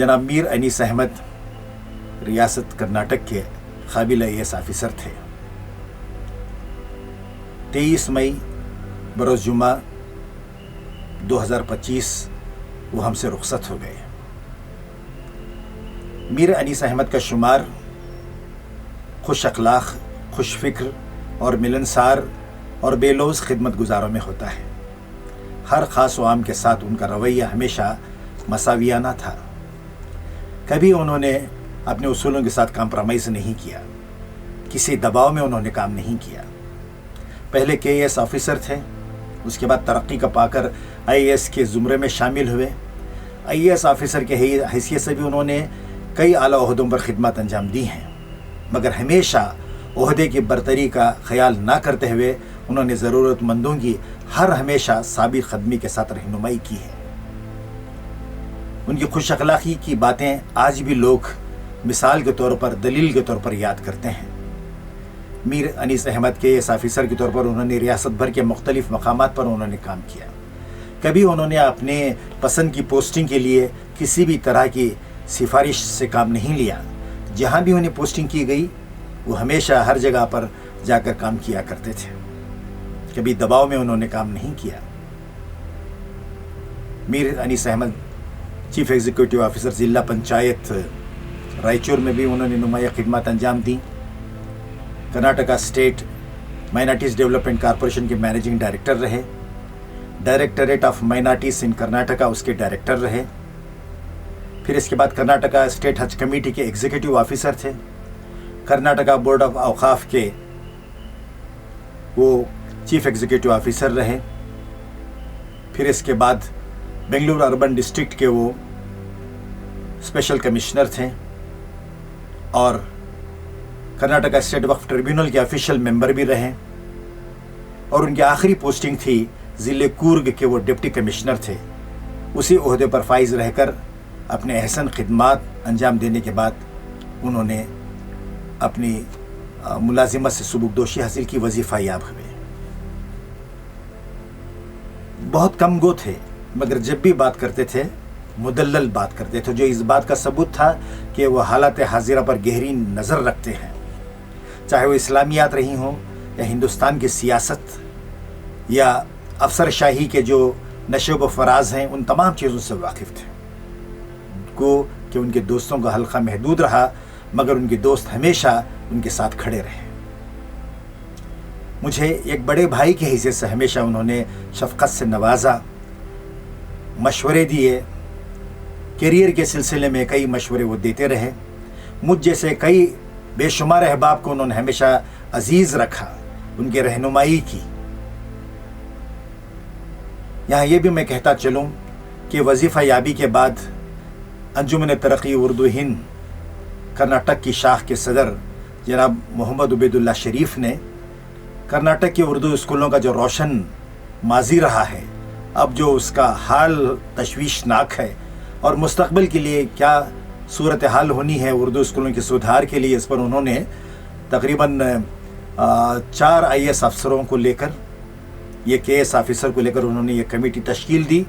जनाब मीर अनीस अहमद रियासत कर्नाटक के काबिल IAS ऑफिसर थे। 23 मई बरोज़ जुमा 2025 वो हमसे रुखसत हो गए। मीर अनीस अहमद का शुमार खुश अखलाक, खुश फ़िक्र और मिलनसार और बेलौज़ खिदमत गुजारों में होता है। हर ख़ास व आम के साथ उनका रवैया हमेशा मसावियाना था। कभी उन्होंने अपने उसूलों के साथ कॉम्प्रोमाइज़ नहीं किया, किसी दबाव में उन्होंने काम नहीं किया। पहले KAS ऑफिसर थे, उसके बाद तरक्की का पाकर IAS के ज़ुमरे में शामिल हुए। IAS ऑफिसर के हैसियत से भी उन्होंने कई आला ओहदों पर खिदमत अंजाम दी हैं, मगर हमेशा ओहदे की बरतरी का ख्याल ना करते हुए उन्होंने ज़रूरतमंदों की हमेशा साबित क़दमी के साथ रहनुमाई की है। उनकी खुश अखलाक़ी की बातें आज भी लोग मिसाल के तौर पर, दलील के तौर पर याद करते हैं। मीर अनीस अहमद KAS ऑफिसर के तौर पर उन्होंने रियासत भर के मुख्तलिफ़ मकामात पर उन्होंने काम किया। कभी उन्होंने अपने पसंद की पोस्टिंग के लिए किसी भी तरह की सिफारिश से काम नहीं लिया। जहाँ भी उन्हें पोस्टिंग की गई वो हमेशा हर जगह पर जाकर काम किया करते थे। कभी दबाव में उन्होंने काम नहीं किया। Mir Anees Ahmed chief executive officer Zila panchayat Raichur में भी उन्होंने नुमाया खिदमत अंजाम दी। Karnataka state minorities development corporation के मैनेजिंग डायरेक्टर रहे। Directorate of minorities in Karnataka उसके डायरेक्टर रहे। फिर इसके बाद कर्नाटका स्टेट हज कमेटी के एग्जीक्यूटिव ऑफिसर थे। कर्नाटका बोर्ड ऑफ औकाफ के वो चीफ एग्जीक्यूटिव ऑफिसर रहे। फिर इसके बाद बेंगलुरु अर्बन डिस्ट्रिक्ट के वो स्पेशल कमिश्नर थे और कर्नाटका स्टेट वक्फ ट्रिब्यूनल के ऑफिशियल मेंबर भी रहे। और उनकी आखिरी पोस्टिंग थी ज़िले कूर्ग के वो डिप्टी कमिश्नर थे। उसी ओहदे पर फाइज रहकर अपने अहसन खिदमात अंजाम देने के बाद उन्होंने अपनी मुलाजिमत से सुबुकदोशी हासिल की, वजीफ़ा याब हुए। बहुत कम गो थे, मगर जब भी बात करते थे मुदल्लल बात करते थे, जो इस बात का सबूत था कि वो हालात हाजिरा पर गहरी नज़र रखते हैं। चाहे वो इस्लामियात रही हों या हिंदुस्तान की सियासत या अफसरशाही के जो नशोब व फराज हैं, उन तमाम चीज़ों से वाकिफ़ थे। को कि उनके दोस्तों का हल्का महदूद रहा, मगर उनके दोस्त हमेशा उनके साथ खड़े रहे। मुझे एक बड़े भाई की हैसियत से हमेशा उन्होंने शफ़क़त से नवाजा, मशवरे दिए। करियर के सिलसिले में कई मशवरे वो देते रहे। मुझ जैसे कई बेशुमार अहबाब को उन्होंने हमेशा अजीज़ रखा, उनकी रहनुमाई की। यहाँ ये भी मैं कहता चलूँ कि वजीफ़ा याबी के बाद अंजुमन तरक्की उर्दू हिंद कर्नाटक की शाख के सदर जनाब मोहम्मद उबैदुल्लाह शरीफ ने कर्नाटक के उर्दू स्कूलों का जो रोशन माजी रहा है, अब जो उसका हाल तशवीशनाक है और मुस्तक़बिल के लिए क्या सूरत हाल होनी है उर्दू स्कूलों के सुधार के लिए, इस पर उन्होंने तकरीबन 4 IAS अफसरों को लेकर, ये KAS ऑफिसर को लेकर उन्होंने ये कमेटी तश्कील दी,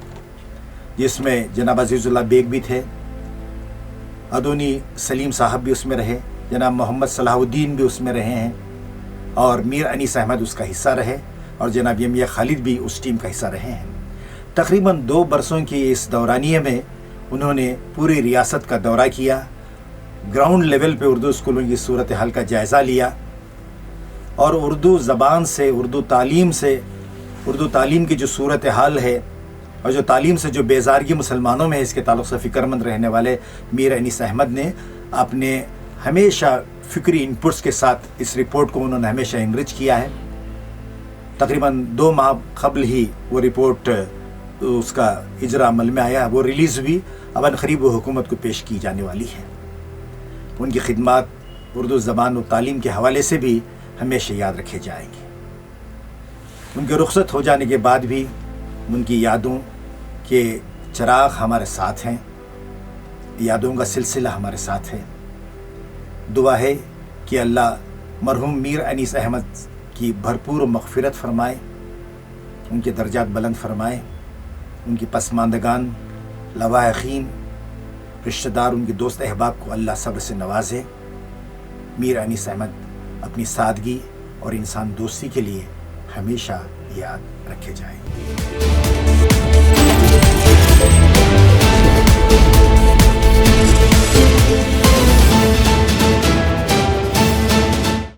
जिसमें जनाब अजीज़ुल्लाह बेग भी थे, अदोनी सलीम साहब भी उसमें रहे, जनाब मोहम्मद सलाहुद्दीन भी उसमें रहे हैं और मीर अनीस अहमद उसका हिस्सा रहे और जनाब यमिया खालिद भी उस टीम का हिस्सा रहे हैं। तकरीबन 2 बरसों की इस दौरानिए में उन्होंने पूरी रियासत का दौरा किया, ग्राउंड लेवल पे उर्दू स्कूलों की सूरत हाल का जायज़ा लिया और उर्दू ज़बान से, उर्दू तालीम की जो सूरत हाल है और जो तालीम से जो बेजारगी मुसलमानों में है, इसके ताल्लुक़ से फ़िक्रमंद रहने वाले मीर अनीस अहमद ने अपने हमेशा फ़िक्री इनपुट्स के साथ इस रिपोर्ट को उन्होंने हमेशा इनरिच किया है। तकरीबन 2 माह कबल ही वो रिपोर्ट उसका इजरा अमल में आया, वो रिलीज़ हुई। अब अनक़रीब वो हुकूमत को पेश की जाने वाली है। उनकी खिदमत उर्दू ज़बान और तालीम के हवाले से भी हमेशा याद रखे जाएंगे। उनके रुखसत हो जाने के बाद भी उनकी यादों के चिराग हमारे साथ हैं, यादों का सिलसिला हमारे साथ है। दुआ है कि अल्लाह मरहूम मीर अनीस अहमद की भरपूर मग़फ़िरत फ़रमाए, उनके दर्जात बुलंद फ़रमाए, उनकी पसमानदगान लवाहिक़ीन رشتہ دار ان کے دوست احباب کو اللہ صبر سے نوازے۔ میر انیس احمد اپنی سادگی اور انسان دوستی کے لیے ہمیشہ یاد رکھے جائیں۔